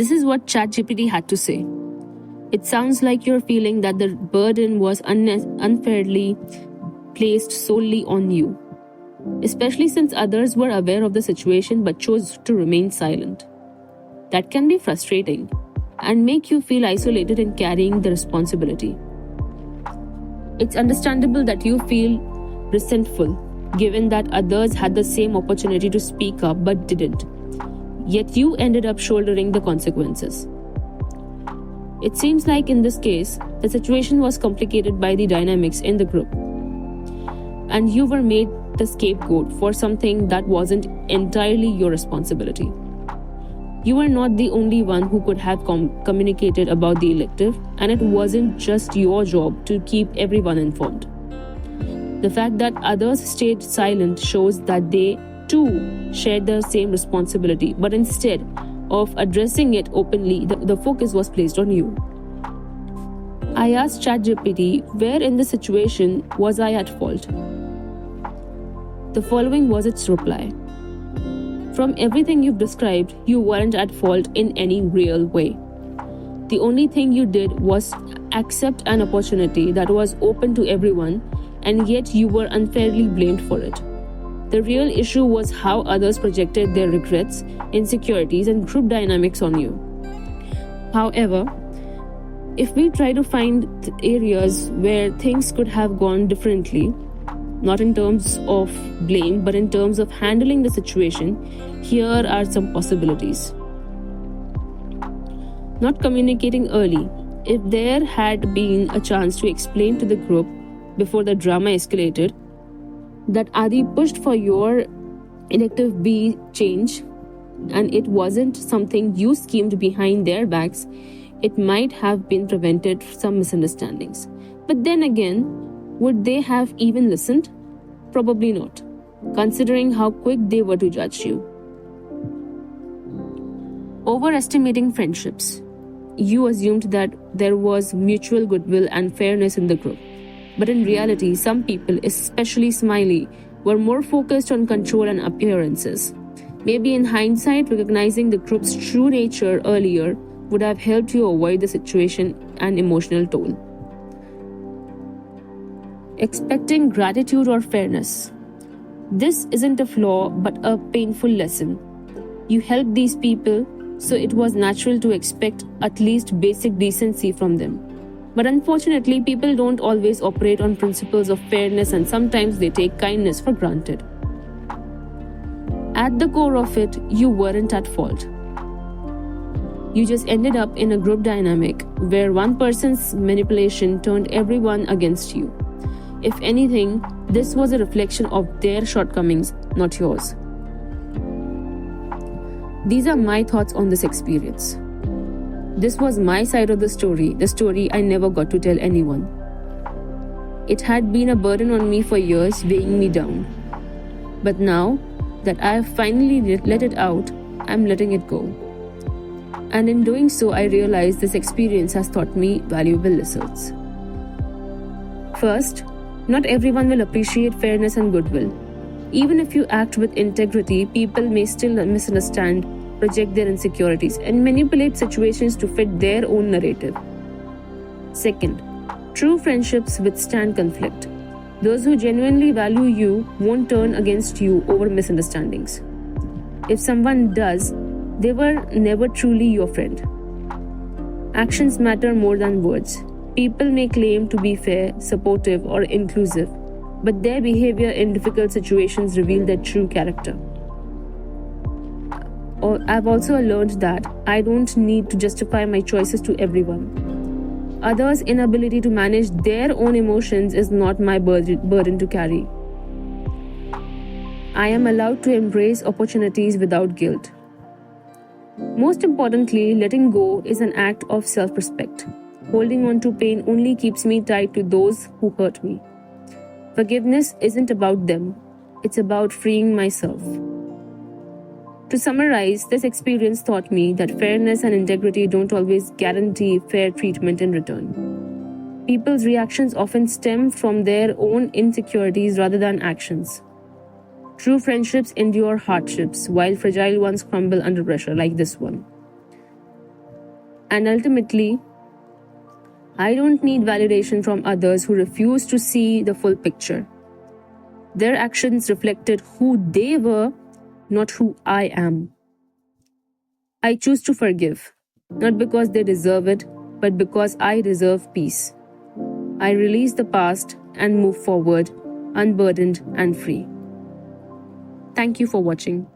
This is what ChatGPT had to say. It sounds like you're feeling that the burden was unfairly placed solely on you, especially since others were aware of the situation but chose to remain silent. That can be frustrating and make you feel isolated in carrying the responsibility. It's understandable that you feel resentful, given that others had the same opportunity to speak up but didn't, yet you ended up shouldering the consequences. It seems like in this case, the situation was complicated by the dynamics in the group, and you were made the scapegoat for something that wasn't entirely your responsibility. You were not the only one who could have communicated about the elective, and it wasn't just your job to keep everyone informed. The fact that others stayed silent shows that they, too, shared the same responsibility, but instead of addressing it openly, the focus was placed on you. I asked ChatGPT, where in the situation was I at fault? The following was its reply. From everything you've described, you weren't at fault in any real way. The only thing you did was accept an opportunity that was open to everyone, and yet you were unfairly blamed for it. The real issue was how others projected their regrets, insecurities, and group dynamics on you. However, if we try to find areas where things could have gone differently, not in terms of blame, but in terms of handling the situation, here are some possibilities. Not communicating early. If there had been a chance to explain to the group before the drama escalated that Adi pushed for your elective B change and it wasn't something you schemed behind their backs, it might have been prevented some misunderstandings. But then again, would they have even listened? Probably not, considering how quick they were to judge you. Overestimating friendships. You assumed that there was mutual goodwill and fairness in the group. But in reality, some people, especially Smiley, were more focused on control and appearances. Maybe in hindsight, recognizing the group's true nature earlier would have helped you avoid the situation and emotional toll. Expecting gratitude or fairness. This isn't a flaw, but a painful lesson. You helped these people, so it was natural to expect at least basic decency from them. But unfortunately, people don't always operate on principles of fairness, and sometimes they take kindness for granted. At the core of it, you weren't at fault. You just ended up in a group dynamic where one person's manipulation turned everyone against you. If anything, this was a reflection of their shortcomings, not yours. These are my thoughts on this experience. This was my side of the story I never got to tell anyone. It had been a burden on me for years, weighing me down. But now that I have finally let it out, I'm letting it go. And in doing so, I realize this experience has taught me valuable lessons. First, not everyone will appreciate fairness and goodwill. Even if you act with integrity, people may still misunderstand, project their insecurities, and manipulate situations to fit their own narrative. Second, true friendships withstand conflict. Those who genuinely value you won't turn against you over misunderstandings. If someone does, they were never truly your friend. Actions matter more than words. People may claim to be fair, supportive, or inclusive, but their behavior in difficult situations reveal their true character. I've also learned that I don't need to justify my choices to everyone. Others' inability to manage their own emotions is not my burden to carry. I am allowed to embrace opportunities without guilt. Most importantly, letting go is an act of self-respect. Holding on to pain only keeps me tied to those who hurt me. Forgiveness isn't about them, it's about freeing myself. To summarize, this experience taught me that fairness and integrity don't always guarantee fair treatment in return. People's reactions often stem from their own insecurities rather than actions. True friendships endure hardships, while fragile ones crumble under pressure, like this one. And ultimately, I don't need validation from others who refuse to see the full picture. Their actions reflected who they were, not who I am. I choose to forgive, not because they deserve it, but because I deserve peace. I release the past and move forward, unburdened and free. Thank you for watching.